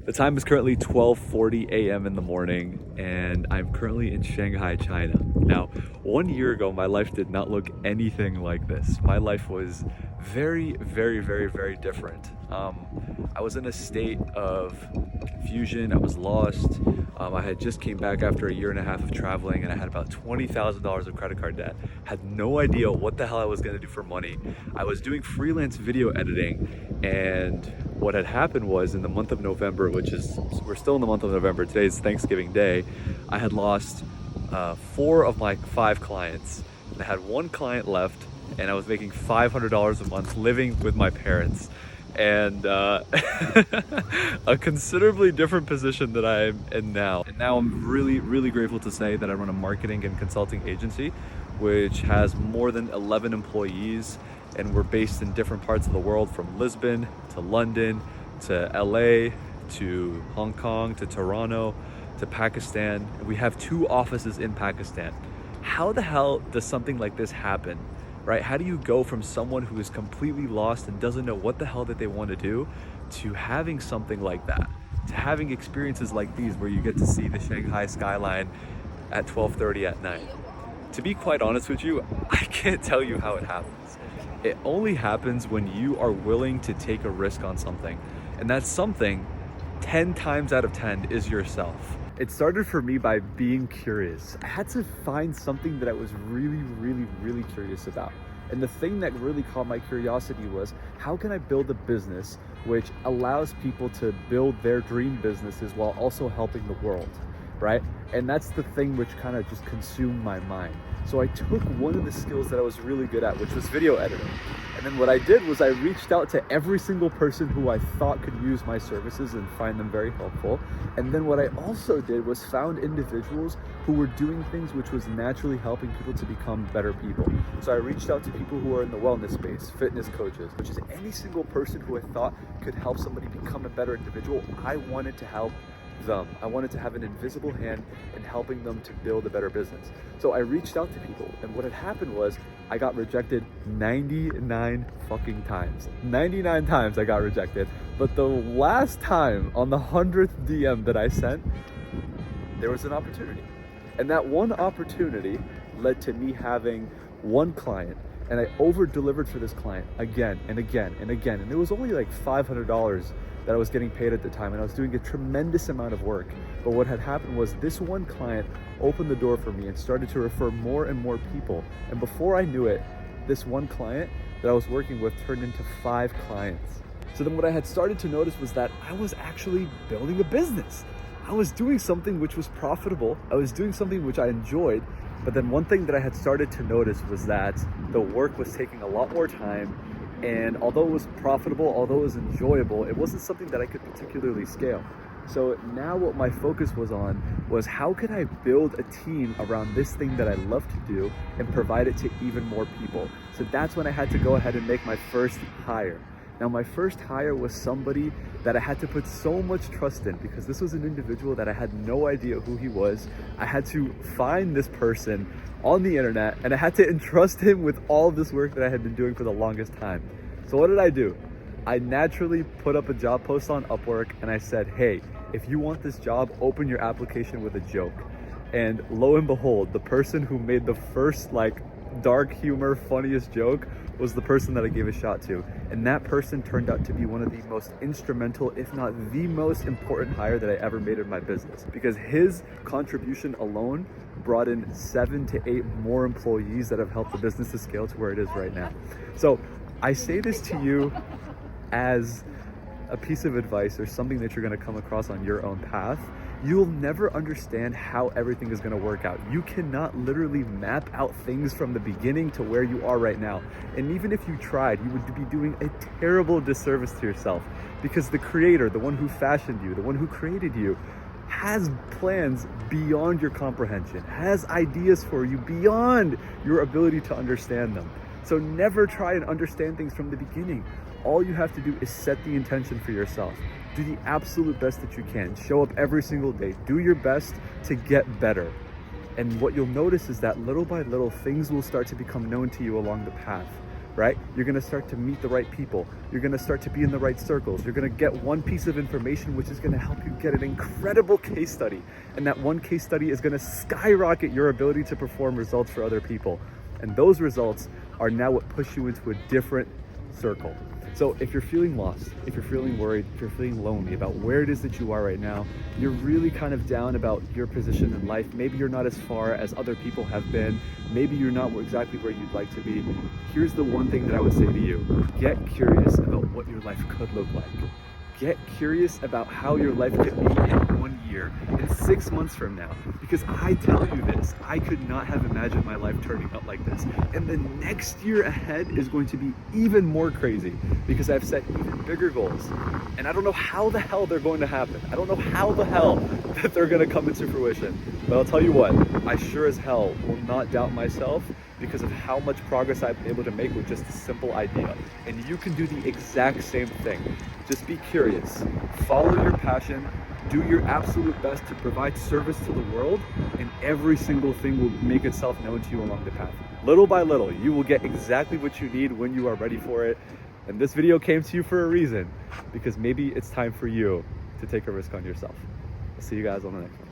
The time is currently 12:40 a.m. in the morning, and I'm currently in Shanghai, China. Now, 1 year ago, my life did not look anything like this. My life was very, very, very, very different. I was in a state of confusion. I was lost. I had just came back after a year and a half of traveling, and I had about $20,000 of credit card debt. Had no idea what the hell I was going to do for money. I was doing freelance video editing, and what had happened was in the month of November, which is, we're still in the month of November, today's Thanksgiving Day, I had lost 4 of my 5 clients. And I had 1 client left, and I was making $500 a month living with my parents. And a considerably different position that I'm in now. And now I'm really, really grateful to say that I run a marketing and consulting agency, which has more than 11 employees, and we're based in different parts of the world, from Lisbon to London to LA to Hong Kong to Toronto to Pakistan. We have 2 offices in Pakistan. How the hell does something like this happen? Right? How do you go from someone who is completely lost and doesn't know what the hell that they want to do to having something like that, to having experiences like these where you get to see the Shanghai skyline at 12:30 at night? To be quite honest with you, I can't tell you how it happens. It only happens when you are willing to take a risk on something, and that something 10 times out of 10 is yourself. It started for me by being curious. I had to find something that I was really, really, really curious about. And the thing that really caught my curiosity was, how can I build a business which allows people to build their dream businesses while also helping the world, right? And that's the thing which kind of just consumed my mind. So I took one of the skills that I was really good at, which was video editing. And then what I did was I reached out to every single person who I thought could use my services and find them very helpful. And then what I also did was found individuals who were doing things which was naturally helping people to become better people. So I reached out to people who are in the wellness space, fitness coaches, which is any single person who I thought could help somebody become a better individual. I wanted to help them. I wanted to have an invisible hand in helping them to build a better business. So I reached out to people, and what had happened was I got rejected 99 fucking times. 99 times I got rejected. But the last time, on the 100th DM that I sent, there was an opportunity. And that one opportunity led to me having 1 client, and I over-delivered for this client again and again and again. And it was only like $500 that I was getting paid at the time, and I was doing a tremendous amount of work. But what had happened was this 1 client opened the door for me and started to refer more and more people. And before I knew it, this 1 client that I was working with turned into 5 clients. So then what I had started to notice was that I was actually building a business. I was doing something which was profitable. I was doing something which I enjoyed. But then one thing that I had started to notice was that the work was taking a lot more time. And although it was profitable, although it was enjoyable, it wasn't something that I could particularly scale. So now what my focus was on was, how could I build a team around this thing that I love to do and provide it to even more people? So that's when I had to go ahead and make my first hire. Now, my first hire was somebody that I had to put so much trust in, because this was an individual that I had no idea who he was. I had to find this person on the internet, and I had to entrust him with all of this work that I had been doing for the longest time. So what did I do? I naturally put up a job post on Upwork, and I said, hey, if you want this job, open your application with a joke. And lo and behold, the person who made the first dark humor, funniest joke was the person that I gave a shot to. And that person turned out to be one of the most instrumental, if not the most important hire that I ever made in my business, because his contribution alone brought in 7 to 8 more employees that have helped the business to scale to where it is right now. So I say this to you as a piece of advice, or something that you're going to come across on your own path. You'll never understand how everything is going to work out. You cannot literally map out things from the beginning to where you are right now. And even if you tried, you would be doing a terrible disservice to yourself, because the creator, the one who fashioned you, the one who created you, has plans beyond your comprehension, has ideas for you beyond your ability to understand them. So never try and understand things from the beginning. All you have to do is set the intention for yourself. Do the absolute best that you can. Show up every single day. Do your best to get better. And what you'll notice is that little by little, things will start to become known to you along the path. right? You're gonna start to meet the right people. You're gonna start to be in the right circles. You're gonna get one piece of information which is gonna help you get an incredible case study. And that one case study is gonna skyrocket your ability to perform results for other people. And those results are now what push you into a different circle. So if you're feeling lost, if you're feeling worried, if you're feeling lonely about where it is that you are right now, you're really kind of down about your position in life, maybe you're not as far as other people have been, maybe you're not exactly where you'd like to be, here's the one thing that I would say to you. Get curious about what your life could look like. Get curious about how your life could be in 1 year, in 6 months from now. Because I tell you this, I could not have imagined my life turning out like this. And the next year ahead is going to be even more crazy because I've set even bigger goals. And I don't know how the hell they're going to happen. I don't know how the hell that they're going to come into fruition. But I'll tell you what, I sure as hell will not doubt myself because of how much progress I've been able to make with just a simple idea. And you can do the exact same thing. Just be curious, follow your passion, do your absolute best to provide service to the world, and every single thing will make itself known to you along the path. Little by little, you will get exactly what you need when you are ready for it. And this video came to you for a reason, because maybe it's time for you to take a risk on yourself. I'll see you guys on the next one.